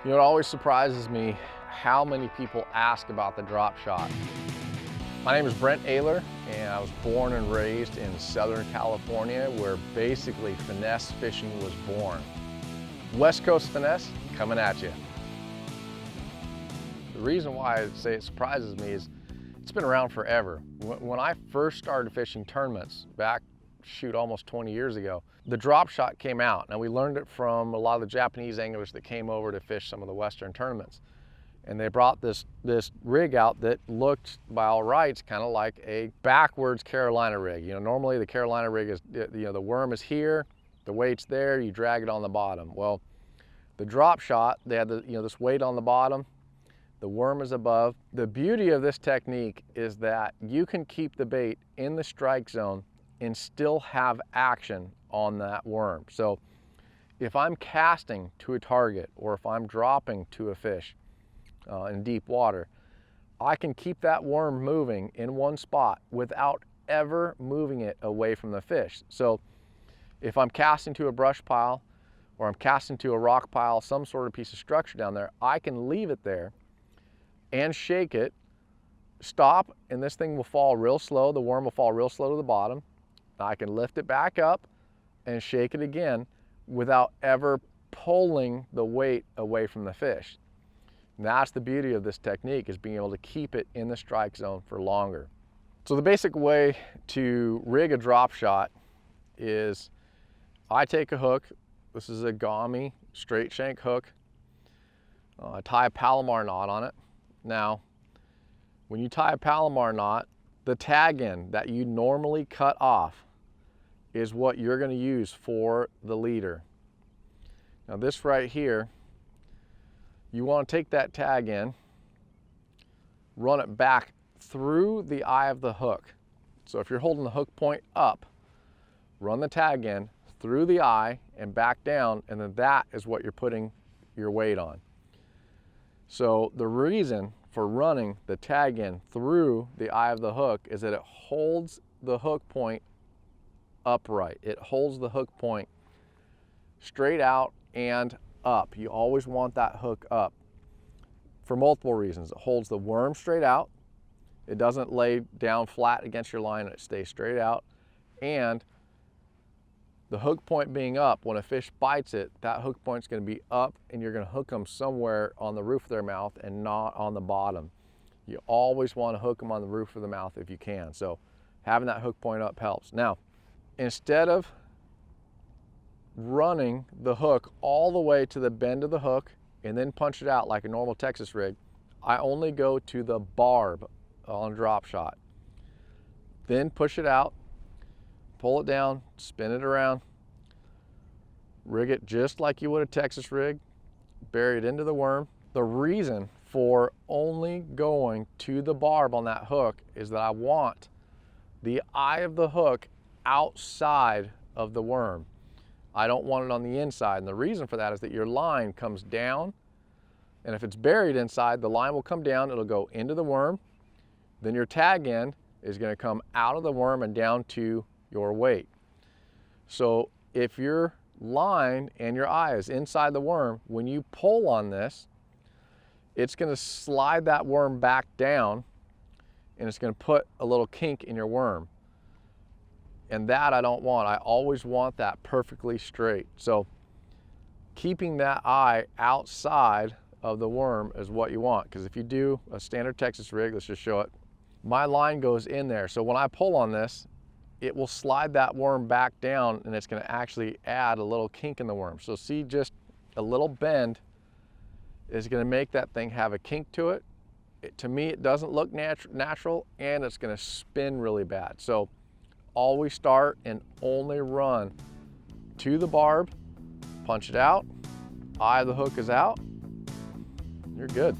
You know, it always surprises me how many people ask about the drop shot. My name is Brent Ehrler, and I was born and raised in Southern California, where basically finesse fishing was born. West Coast Finesse coming at you. The reason why I say it surprises me is it's been around forever. When I first started fishing tournaments back, almost 20 years ago, the drop shot came out. Now, we learned it from a lot of the Japanese anglers that came over to fish some of the Western tournaments. And they brought this rig out that looked, by all rights, kind of like a backwards Carolina rig. You know, normally the Carolina rig is, the worm is here, the weight's there, you drag it on the bottom. Well, the drop shot, they had this weight on the bottom, the worm is above. The beauty of this technique is that you can keep the bait in the strike zone and still have action on that worm. So if I'm casting to a target, or if I'm dropping to a fish in deep water, I can keep that worm moving in one spot without ever moving it away from the fish. So if I'm casting to a brush pile, or I'm casting to a rock pile, some sort of piece of structure down there, I can leave it there and shake it, stop, and this thing will fall real slow. The worm will fall real slow to the bottom. I can lift it back up and shake it again without ever pulling the weight away from the fish. And that's the beauty of this technique, is being able to keep it in the strike zone for longer. So the basic way to rig a drop shot is I take a hook. This is a Gami straight shank hook. I tie a Palomar knot on it. Now, when you tie a Palomar knot, the tag end that you normally cut off is what you're going to use for the leader. Now this right here, you want to take that tag end, run it back through the eye of the hook. So if you're holding the hook point up, run the tag end through the eye and back down, and then that is what you're putting your weight on. So the reason for running the tag end through the eye of the hook is that it holds the hook point upright. It holds the hook point straight out and up. You always want that hook up for multiple reasons. It holds the worm straight out. It doesn't lay down flat against your line, and it stays straight out. And the hook point being up, when a fish bites it, that hook point's going to be up, and you're going to hook them somewhere on the roof of their mouth and not on the bottom. You always want to hook them on the roof of the mouth if you can. So having that hook point up helps. Now, instead of running the hook all the way to the bend of the hook and then punch it out like a normal Texas rig, I only go to the barb on a drop shot. Then push it out, pull it down, spin it around, rig it just like you would a Texas rig, bury it into the worm. The reason for only going to the barb on that hook is that I want the eye of the hook outside of the worm. I don't want it on the inside, and the reason for that is that your line comes down, and if it's buried inside, the line will come down, it'll go into the worm, then your tag end is going to come out of the worm and down to your weight. So if your line and your eye is inside the worm, when you pull on this, it's going to slide that worm back down, and it's going to put a little kink in your worm. And that I don't want. I always want that perfectly straight. So keeping that eye outside of the worm is what you want, because if you do a standard Texas rig, let's just show it, my line goes in there. So when I pull on this, it will slide that worm back down, and it's going to actually add a little kink in the worm. So see, just a little bend is going to make that thing have a kink to it. To me, it doesn't look natural, and it's going to spin really bad. So always start and only run to the barb, punch it out, eye of the hook is out, you're good.